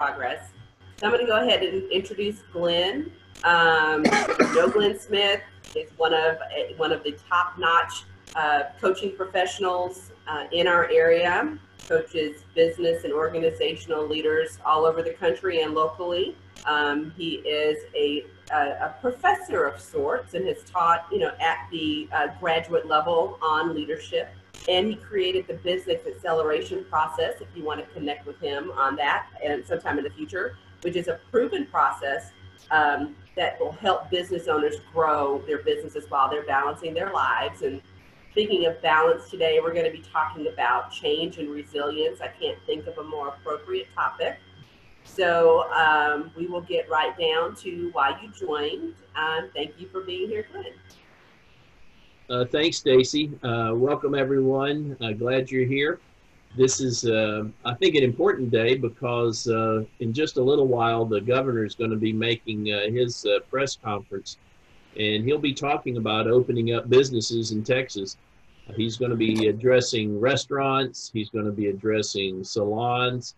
progress. So I'm going to go ahead and introduce Glenn. You know, Glenn Smith is one of the top-notch coaching professionals in our area. Coaches business and organizational leaders all over the country and locally. He is a professor of sorts and has taught, you know, at the graduate level on leadership. And he created the business acceleration process, if you want to connect with him on that and sometime in the future, which is a proven process that will help business owners grow their businesses while they're balancing their lives. And speaking of balance, today we're going to be talking about change and resilience. I can't think of a more appropriate topic. So we will get right down to why you joined. Thank you for being here, Glenn. Thanks, Stacy. Welcome, everyone. Glad you're here. This is, I think, an important day because in just a little while, the governor is going to be making his press conference, and he'll be talking about opening up businesses in Texas. He's going to be addressing restaurants. He's going to be addressing salons,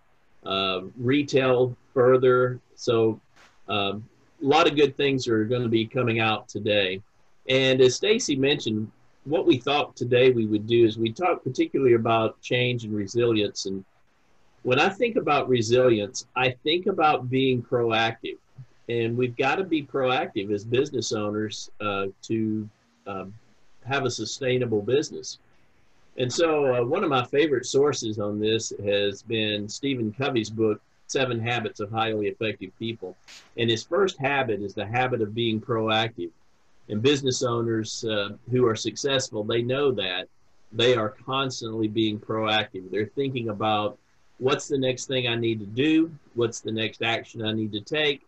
retail further. So a lot of good things are going to be coming out today. And as Stacy mentioned, what we thought today we would do is we talk particularly about change and resilience. And when I think about resilience, I think about being proactive. And we've got to be proactive as business owners to have a sustainable business. And so one of my favorite sources on this has been Stephen Covey's book, 7 Habits of Highly Effective People. And his first habit is the habit of being proactive. And business owners who are successful, they know that they are constantly being proactive. They're thinking about what's the next thing I need to do, what's the next action I need to take.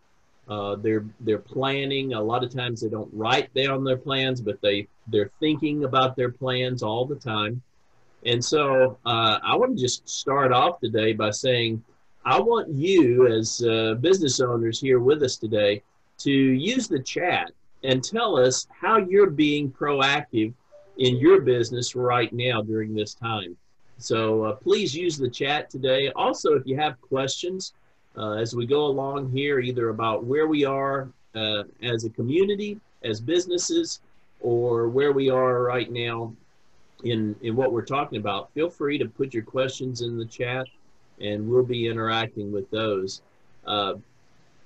They're planning. A lot of times they don't write down their plans, but they're thinking about their plans all the time. And so I want to just start off today by saying I want you as business owners here with us today to use the chat and tell us how you're being proactive in your business right now during this time. So please use the chat today. Also, if you have questions as we go along here, either about where we are as a community, as businesses, or where we are right now in what we're talking about, feel free to put your questions in the chat and we'll be interacting with those.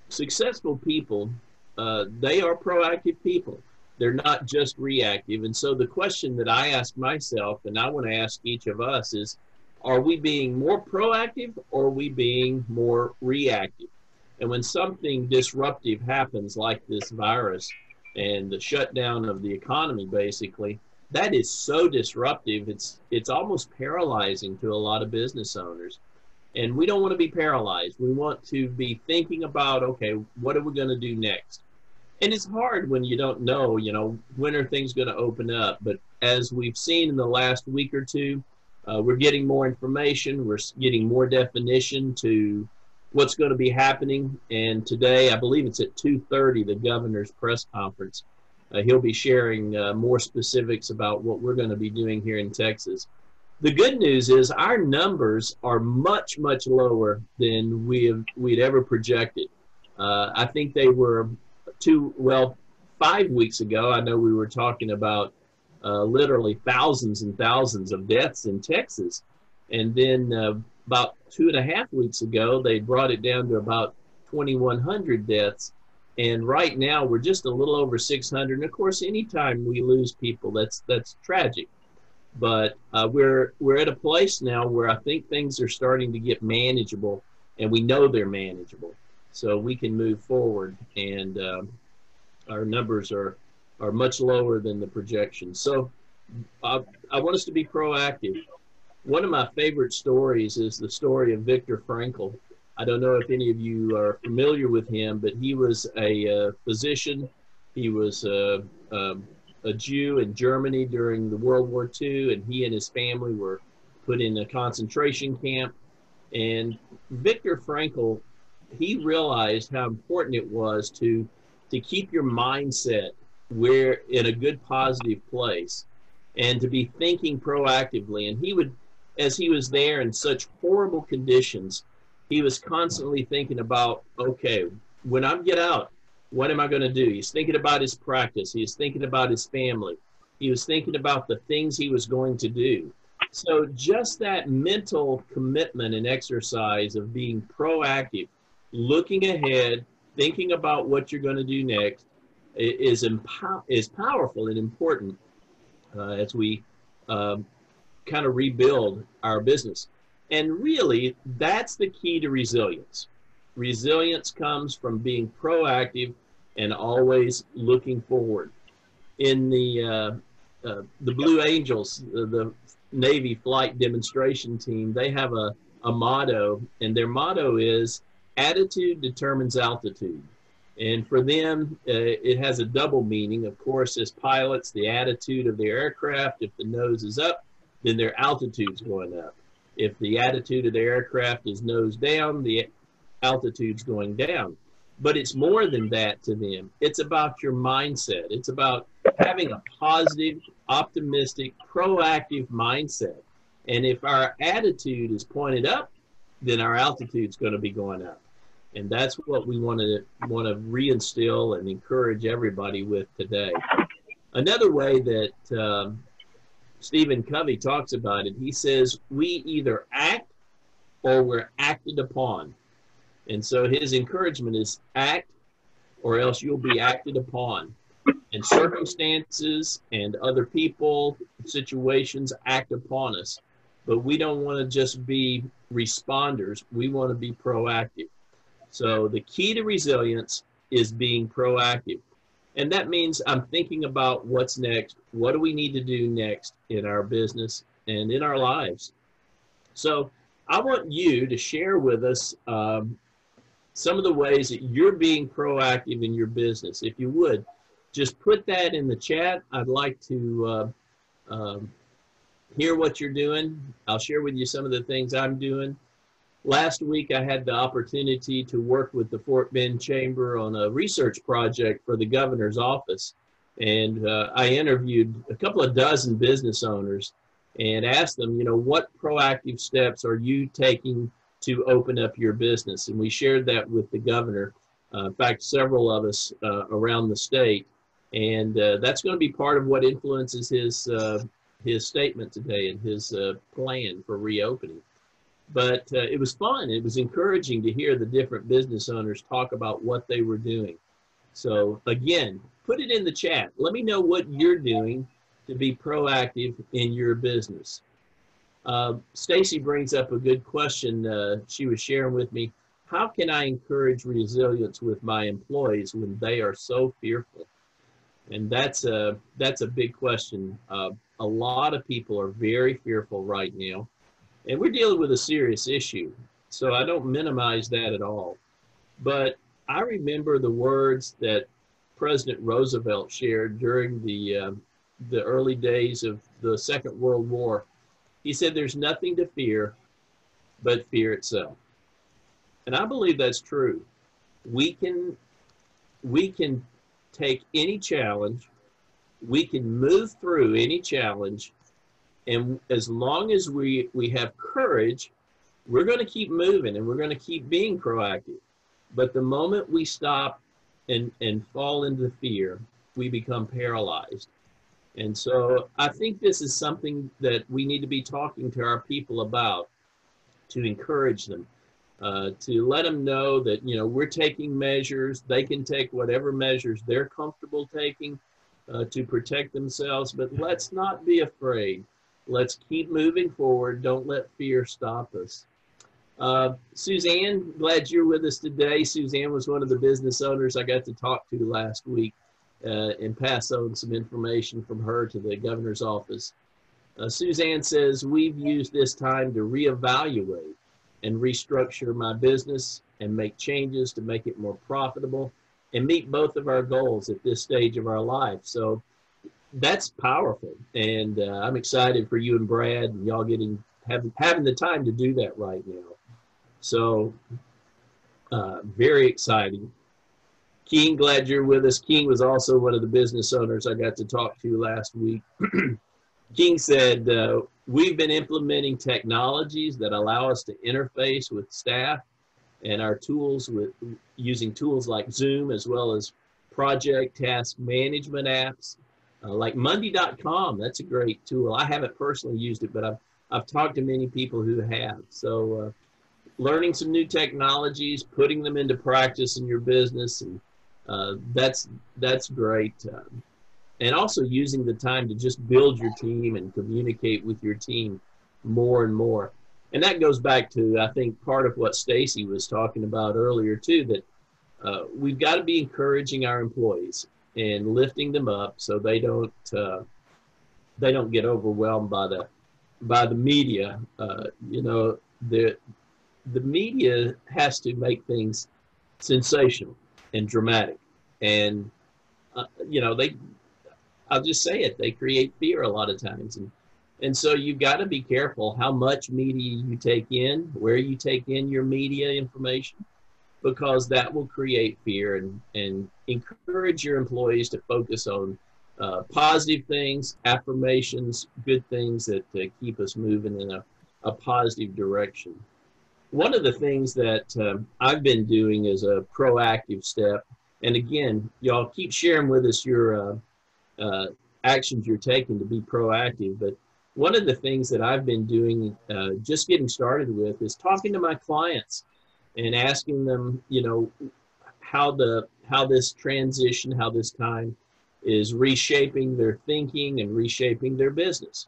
Successful people, they are proactive people. They're not just reactive. And so the question that I ask myself, and I want to ask each of us, is, are we being more proactive or are we being more reactive? And when something disruptive happens like this virus and the shutdown of the economy, basically, that is so disruptive, it's almost paralyzing to a lot of business owners. And we don't want to be paralyzed. We want to be thinking about, okay, what are we going to do next? And it's hard when you don't know, when are things going to open up. But as we've seen in the last week or two, we're getting more information. We're getting more definition to what's going to be happening. And today, I believe it's at 2:30, the governor's press conference. He'll be sharing more specifics about what we're going to be doing here in Texas. The good news is our numbers are much, much lower than we'd ever projected. I think they were 5 weeks ago, I know we were talking about literally thousands and thousands of deaths in Texas. And then about 2.5 weeks ago, they brought it down to about 2,100 deaths. And right now, we're just a little over 600. And of course, anytime we lose people, that's tragic. But we're at a place now where I think things are starting to get manageable, and we know they're manageable. So we can move forward, and our numbers are much lower than the projections. So I want us to be proactive. One of my favorite stories is the story of Viktor Frankl. I don't know if any of you are familiar with him, but he was a physician. He was a Jew in Germany during the World War II, and he and his family were put in a concentration camp. And Viktor Frankl, he realized how important it was to keep your mindset in a good positive place and to be thinking proactively. And he would, as he was there in such horrible conditions, he was constantly thinking about, okay, when I get out, what am I going to do? He's thinking about his practice. He's thinking about his family. He was thinking about the things he was going to do. So just that mental commitment and exercise of being proactive, looking ahead, thinking about what you're going to do next is powerful and important as we kind of rebuild our business. And really, that's the key to resilience. Resilience comes from being proactive and always looking forward. In the Blue Angels, the Navy flight demonstration team, they have a motto, and their motto is attitude determines altitude. And for them, it has a double meaning. Of course, as pilots, the attitude of the aircraft, if the nose is up, then their altitude's going up. If the attitude of the aircraft is nose down, the altitude's going down. But it's more than that to them. It's about your mindset. It's about having a positive, optimistic, proactive mindset. And if our attitude is pointed up, then our altitude's going to be going up. And that's what we want to reinstill and encourage everybody with today. Another way that Stephen Covey talks about it, he says, we either act or we're acted upon. And so his encouragement is act or else you'll be acted upon. And circumstances and other people, situations act upon us. But we don't want to just be responders. We want to be proactive. So the key to resilience is being proactive. And that means I'm thinking about what's next. What do we need to do next in our business and in our lives? So I want you to share with us some of the ways that you're being proactive in your business. If you would, just put that in the chat. I'd like to hear what you're doing. I'll share with you some of the things I'm doing. Last week, I had the opportunity to work with the Fort Bend Chamber on a research project for the governor's office. And I interviewed a couple of dozen business owners and asked them, you know, what proactive steps are you taking to open up your business? And we shared that with the governor. In fact, several of us around the state. And that's going to be part of what influences his statement today and his plan for reopening. But it was fun. It was encouraging to hear the different business owners talk about what they were doing. So again, put it in the chat. Let me know what you're doing to be proactive in your business. Stacy brings up a good question. She was sharing with me, how can I encourage resilience with my employees when they are so fearful? And that's a big question. A lot of people are very fearful right now. And we're dealing with a serious issue, so I don't minimize that at all. But I remember the words that President Roosevelt shared during the early days of the Second World War. He said, there's nothing to fear but fear itself. And I believe that's true. We can take any challenge, we can move through any challenge, and as long as we have courage, we're going to keep moving and we're going to keep being proactive. But the moment we stop and fall into fear, we become paralyzed. And so I think this is something that we need to be talking to our people about, to encourage them, to let them know that, you know, we're taking measures. They can take whatever measures they're comfortable taking to protect themselves, but let's not be afraid. Let's keep moving forward. Don't let fear stop us. Suzanne, glad you're with us today. Suzanne was one of the business owners I got to talk to last week and pass on some information from her to the governor's office. Suzanne says, we've used this time to reevaluate and restructure my business and make changes to make it more profitable and meet both of our goals at this stage of our life. So that's powerful. And I'm excited for you and Brad and y'all having the time to do that right now. So very exciting. King, glad you're with us. King was also one of the business owners I got to talk to last week. King said, we've been implementing technologies that allow us to interface with staff and our tools with using tools like Zoom, as well as project task management apps like Monday.com. That's a great tool. I haven't personally used it, but I've talked to many people who have. So learning some new technologies, putting them into practice in your business, and that's great. And also using the time to just build your team and communicate with your team more and more. And that goes back to, I think, part of what Stacy was talking about earlier too, that we've got to be encouraging our employees and lifting them up so they don't get overwhelmed by the media. You know, the media has to make things sensational and dramatic, and you know, I'll just say it, they create fear a lot of times, and so you've got to be careful how much media you take in, where you take in your media information, because that will create fear, and encourage your employees to focus on positive things, affirmations, good things that keep us moving in a positive direction. One of the things that I've been doing as a proactive step, and again, y'all keep sharing with us your actions you're taking to be proactive, but one of the things that I've been doing, just getting started with, is talking to my clients and asking them, you know, how this transition, how this time is reshaping their thinking and reshaping their business.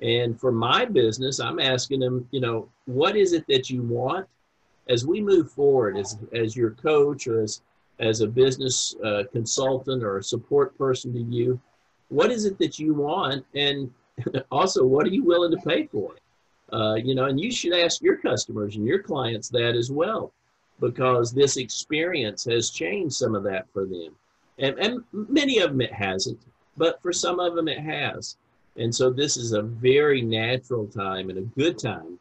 And for my business, I'm asking them, you know, what is it that you want as we move forward, as your coach, or as a business consultant or a support person to you? What is it that you want? And also, what are you willing to pay for it? You know, and you should ask your customers and your clients that as well, because this experience has changed some of that for them. And many of them it hasn't, but for some of them it has. And so this is a very natural time and a good time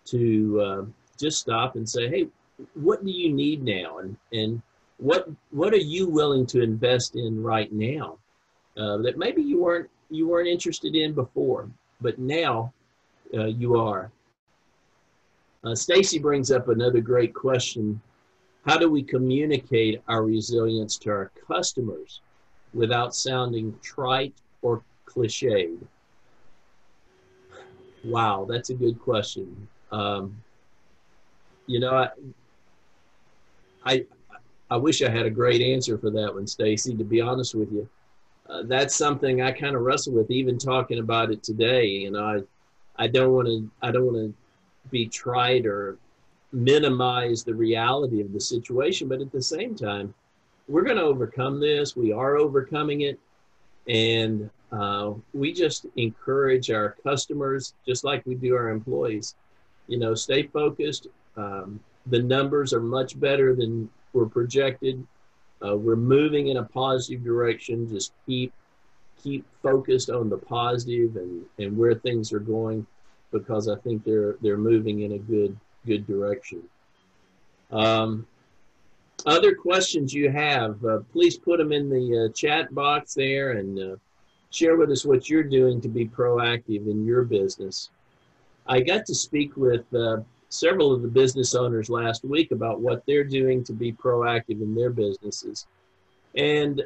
to just stop and say, hey, what do you need now? And what are you willing to invest in right now that maybe you weren't interested in before, but now you are. Stacy brings up another great question. How do we communicate our resilience to our customers without sounding trite or cliched? Wow, that's a good question. You know, I wish I had a great answer for that one, Stacy, to be honest with you. That's something I kind of wrestle with, even talking about it today. You know, I don't want to be trite or minimize the reality of the situation, but at the same time, we're going to overcome this. We are overcoming it, and we just encourage our customers, just like we do our employees. You know, stay focused. The numbers are much better than were projected. We're moving in a positive direction. Just keep focused on the positive and where things are going, because I think they're moving in a good direction. Other questions you have, please put them in the chat box there, and share with us what you're doing to be proactive in your business. I got to speak with several of the business owners last week about what they're doing to be proactive in their businesses. And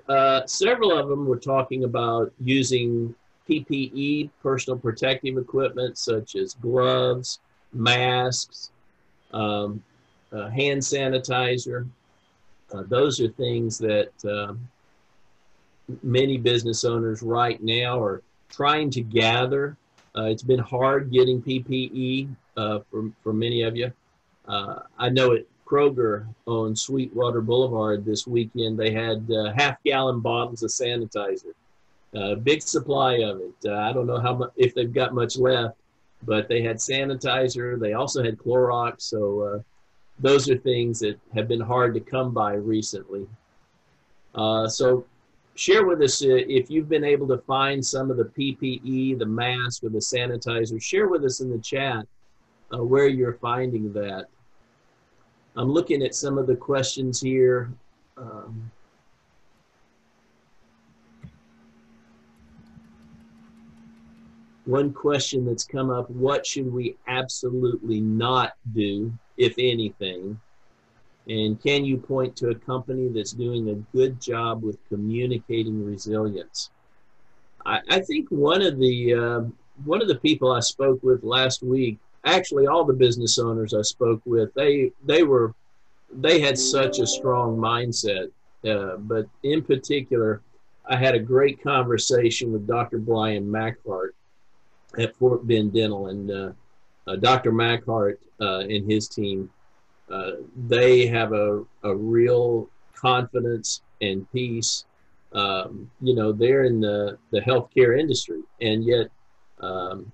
several of them were talking about using PPE, personal protective equipment, such as gloves, masks, hand sanitizer. Those are things that many business owners right now are trying to gather. It's been hard getting PPE for many of you. I know at Kroger on Sweetwater Boulevard this weekend, they had half-gallon bottles of sanitizer. Big supply of it. I don't know how much, if they've got much left, but they had sanitizer. They also had Clorox. So those are things that have been hard to come by recently. So share with us if you've been able to find some of the PPE, the mask, or the sanitizer. Share with us in the chat where you're finding that. I'm looking at some of the questions here. One question that's come up, what should we absolutely not do, if anything? And can you point to a company that's doing a good job with communicating resilience? I think one of the people I spoke with last week, actually all the business owners I spoke with, they had such a strong mindset. But in particular, I had a great conversation with Dr. Brian Mackhart at Fort Bend Dental, and Dr. Mackhart and his team, they have a real confidence and peace. They're in the healthcare industry, and yet um,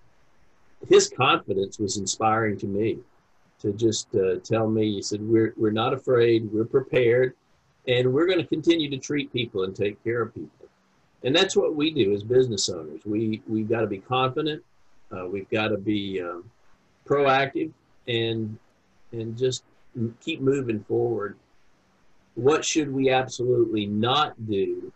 his confidence was inspiring to me. To just tell me, he said, we're not afraid, we're prepared, and we're going to continue to treat people and take care of people. And that's what we do as business owners. We've got to be confident, we've got to be proactive, and just keep moving forward. What should we absolutely not do?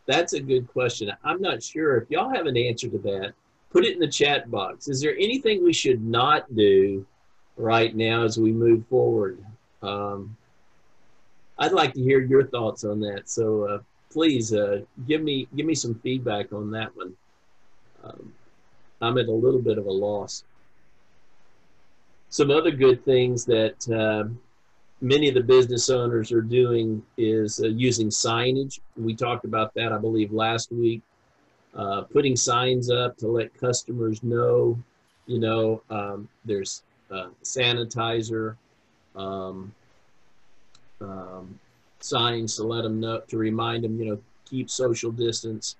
That's a good question. I'm not sure. If y'all have an answer to that, put it in the chat box. Is there anything we should not do right now as we move forward? I'd like to hear your thoughts on that. So please give me some feedback on that one. I'm at a little bit of a loss. Some other good things that many of the business owners are doing is using signage. We talked about that, I believe, last week. Putting signs up to let customers know, there's sanitizer, signs to let them know, to remind them, keep social distance,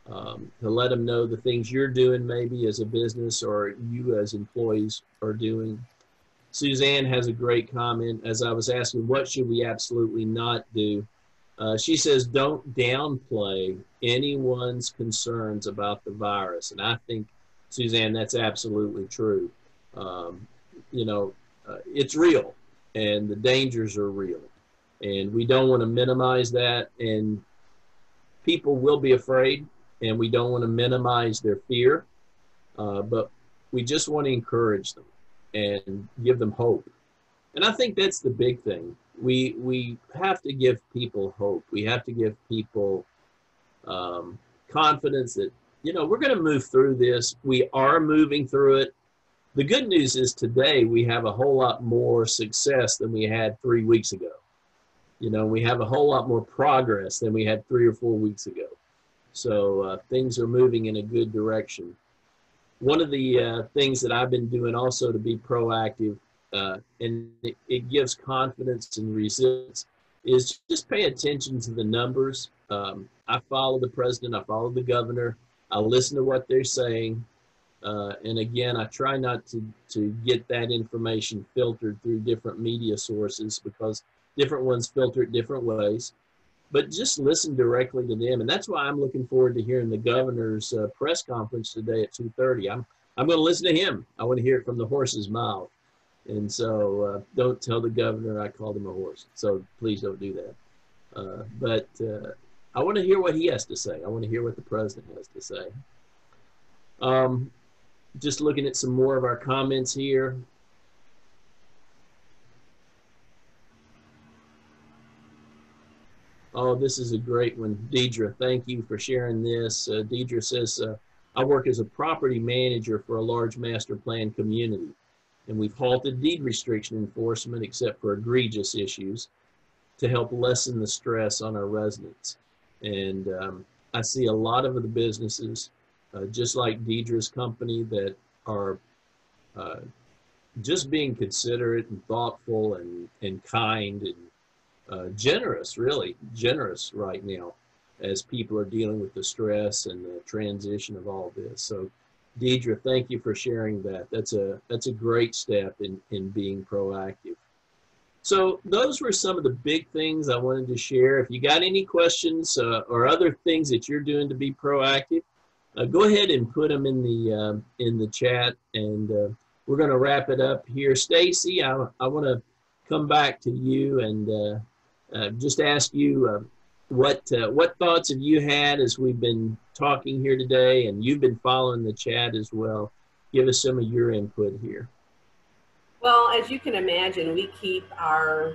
to let them know the things you're doing maybe as a business or you as employees are doing. Suzanne has a great comment. As I was asking, what should we absolutely not do? She says, don't downplay anyone's concerns about the virus. And I think, Suzanne, that's absolutely true. It's real, and the dangers are real. And we don't want to minimize that. And people will be afraid, and we don't want to minimize their fear. But we just want to encourage them and give them hope. And I think that's the big thing. We have to give people hope. We have to give people confidence that, we're going to move through this. We are moving through it. The good news is today we have a whole lot more success than we had 3 weeks ago. We have a whole lot more progress than we had 3 or 4 weeks ago. So things are moving in a good direction. One of the things that I've been doing also to be proactive, and it gives confidence and resilience, is just pay attention to the numbers. I follow the president, I follow the governor, I listen to what they're saying. And again, I try not to get that information filtered through different media sources, because different ones filter it different ways. But just listen directly to them. And that's why I'm looking forward to hearing the governor's press conference today at 2:30. I'm going to listen to him. I want to hear it from the horse's mouth. And so don't tell the governor I called him a horse. So please don't do that. But I want to hear what he has to say. I want to hear what the president has to say. Just looking at some more of our comments here. Oh, this is a great one. Deidre, thank you for sharing this. Deidre says, I work as a property manager for a large master plan community, and we've halted deed restriction enforcement except for egregious issues to help lessen the stress on our residents. And I see a lot of the businesses, just like Deidre's company, that are just being considerate and thoughtful and kind and generous, really generous right now, as people are dealing with the stress and the transition of all this. So Deidre, thank you for sharing that. That's a great step in being proactive. So those were some of the big things I wanted to share. If you got any questions or other things that you're doing to be proactive, go ahead and put them in the chat, and we're going to wrap it up here. Stacy, I want to come back to you and just ask you what thoughts have you had as we've been talking here today, and you've been following the chat as well. Give us some of your input here. Well, as you can imagine, we keep our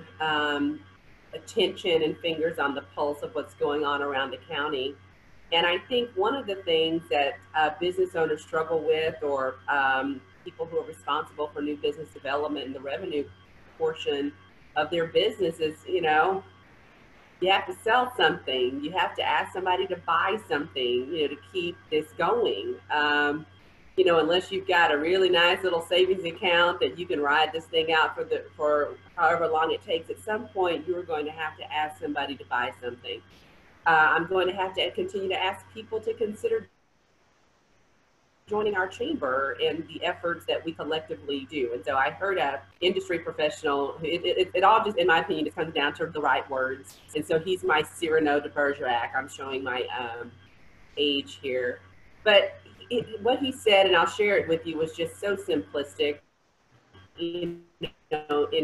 attention and fingers on the pulse of what's going on around the county. And I think one of the things that business owners struggle with, or people who are responsible for new business development and the revenue portion of their business is, you have to sell something. You have to ask somebody to buy something, to keep this going. Unless you've got a really nice little savings account that you can ride this thing out for however long it takes, at some point you're going to have to ask somebody to buy something. I'm going to have to continue to ask people to consider joining our chamber and the efforts that we collectively do. And so I heard a industry professional, it all just, in my opinion, it comes down to the right words. And so he's my Cyrano de Bergerac. I'm showing my age here. But what he said, and I'll share it with you, was just so simplistic, in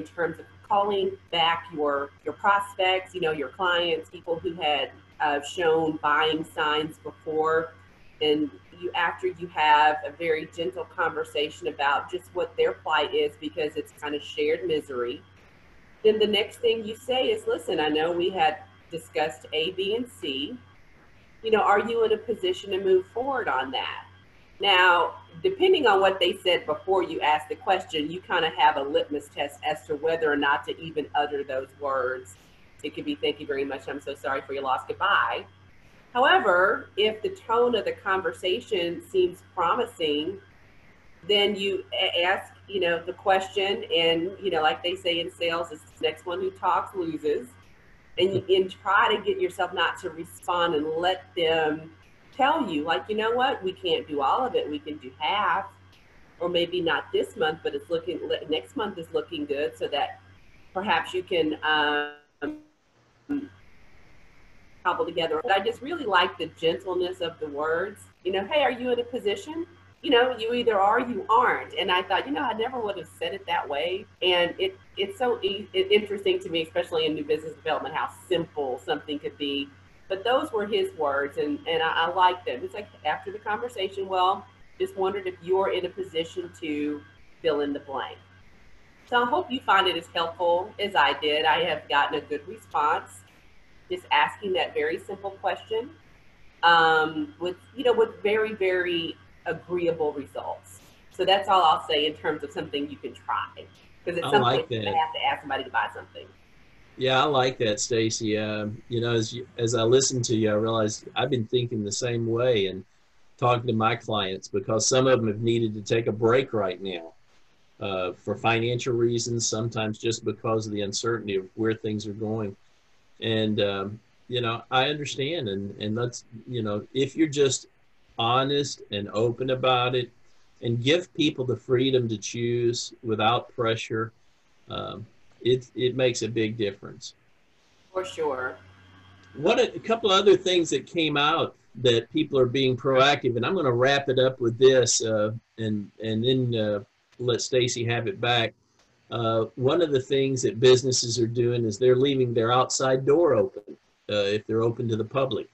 terms of calling back your prospects, your clients, people who had shown buying signs before, and after you have a very gentle conversation about just what their plight is, because it's kind of shared misery, then the next thing you say is, listen, I know we had discussed A, B, and C. Are you in a position to move forward on that? Now, depending on what they said before you asked the question, you kind of have a litmus test as to whether or not to even utter those words. It could be, thank you very much, I'm so sorry for your loss, goodbye. However, if the tone of the conversation seems promising, then you ask, the question, and, like they say in sales, it's the next one who talks loses. And try to get yourself not to respond and let them tell you, like, what, we can't do all of it, we can do half, or maybe not this month, but next month is looking good, so that perhaps you can cobble together. But I just really like the gentleness of the words. Hey, are you in a position? You either are, you aren't. And I thought, I never would have said it that way. And it's so interesting to me, especially in new business development, how simple something could be. But those were his words, and I like them. It's like, after the conversation, well, just wondered if you're in a position to fill in the blank. So I hope you find it as helpful as I did. I have gotten a good response, just asking that very simple question, with very, very agreeable results. So that's all I'll say in terms of something you can try. Because at some point you have to ask somebody to buy something. Yeah, I like that, Stacy. As I listen to you, I realized I've been thinking the same way and talking to my clients, because some of them have needed to take a break right now for financial reasons, sometimes just because of the uncertainty of where things are going. And, I understand. And let's, if you're just honest and open about it and give people the freedom to choose without pressure, it makes a big difference. For sure. What a couple other things that came out that people are being proactive, and I'm going to wrap it up with this, and then let Stacy have it back. One of the things that businesses are doing is they're leaving their outside door open if they're open to the public,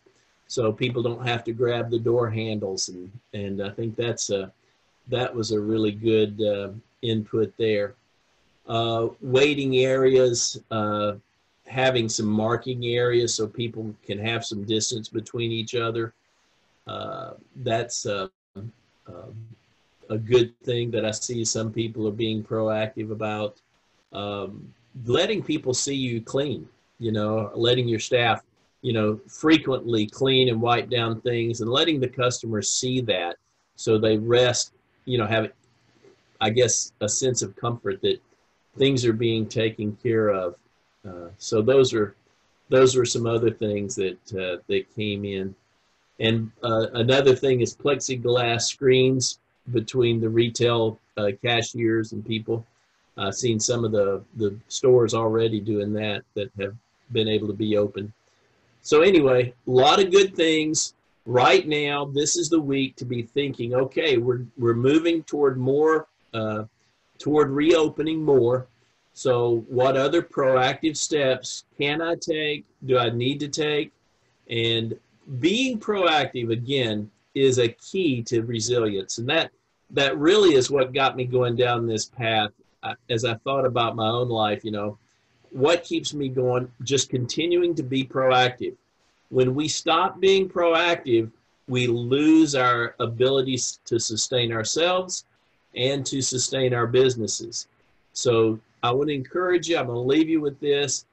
so people don't have to grab the door handles, and I think that was a really good input there. Waiting areas, having some marking areas so people can have some distance between each other. That's a good thing that I see some people are being proactive about. Letting people see you clean, letting your staff, frequently clean and wipe down things, and letting the customers see that so they rest, have, I guess, a sense of comfort that things are being taken care of. So those were some other things that came in. And another thing is plexiglass screens between the retail cashiers and people. I've seen some of the stores already doing that have been able to be open. So anyway, a lot of good things. Right now, this is the week to be thinking, okay, we're moving toward more, toward reopening more. So what other proactive steps can I take? Do I need to take? And being proactive, again, is a key to resilience. And that really is what got me going down this path. as I thought about my own life, you know, what keeps me going? Just continuing to be proactive. When we stop being proactive, we lose our abilities to sustain ourselves and to sustain our businesses. So I want to encourage you, I'm going to leave you with this.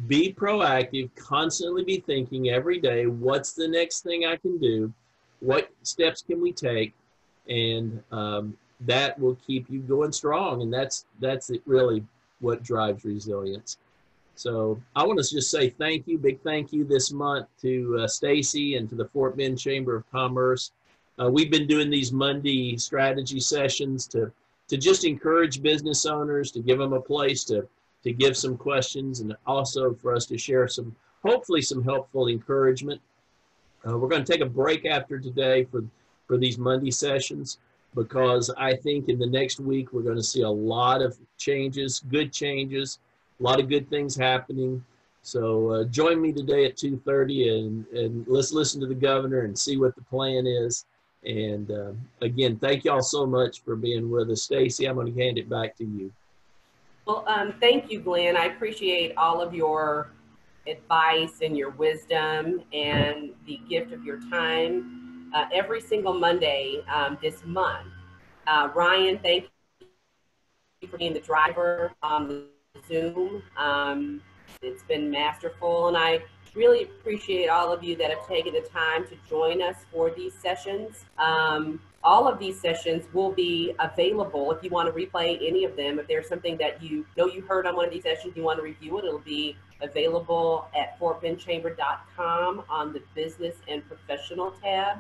Be proactive, constantly be thinking every day, what's the next thing I can do? What steps can we take? And that will keep you going strong. And that's really what drives resilience. So I want to just say thank you, big thank you this month to Stacy and to the Fort Bend Chamber of Commerce. We've been doing these Monday strategy sessions to just encourage business owners, to give them a place to give some questions, and also for us to share some, hopefully some helpful encouragement. We're going to take a break after today for these Monday sessions, because I think in the next week we're going to see a lot of changes, good changes, a lot of good things happening. So join me today at 2:30 and let's listen to the governor and see what the plan is. And again, thank y'all so much for being with us. Stacy, I'm going to hand it back to you. Well, thank you, Glenn. I appreciate all of your advice and your wisdom and the gift of your time every single Monday this month. Ryan, thank you for being the driver on the Zoom. It's been masterful, and I really appreciate all of you that have taken the time to join us for these sessions. All of these sessions will be available if you want to replay any of them. If there's something that you know you heard on one of these sessions, you want to review it, it'll be available at fortbendchamber.com on the Business and Professional tab.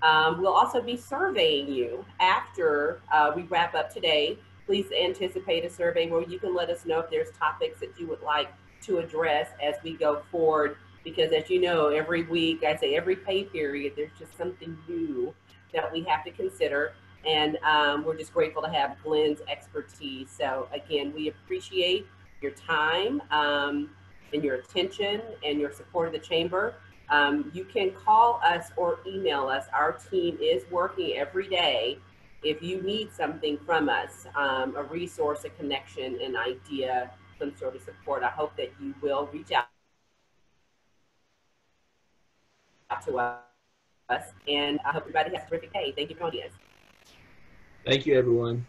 We'll also be surveying you after we wrap up today. Please anticipate a survey where you can let us know if there's topics that you would like to address as we go forward, because as you know, every week, I say every pay period, there's just something new that we have to consider. And we're just grateful to have Glenn's expertise. So again, we appreciate your time and your attention and your support of the Chamber. You can call us or email us. Our team is working every day. If you need something from us, a resource, a connection, an idea, some sort of support, I hope that you will reach out to us. And I hope everybody has a terrific day. Thank you for joining us. Thank you, everyone.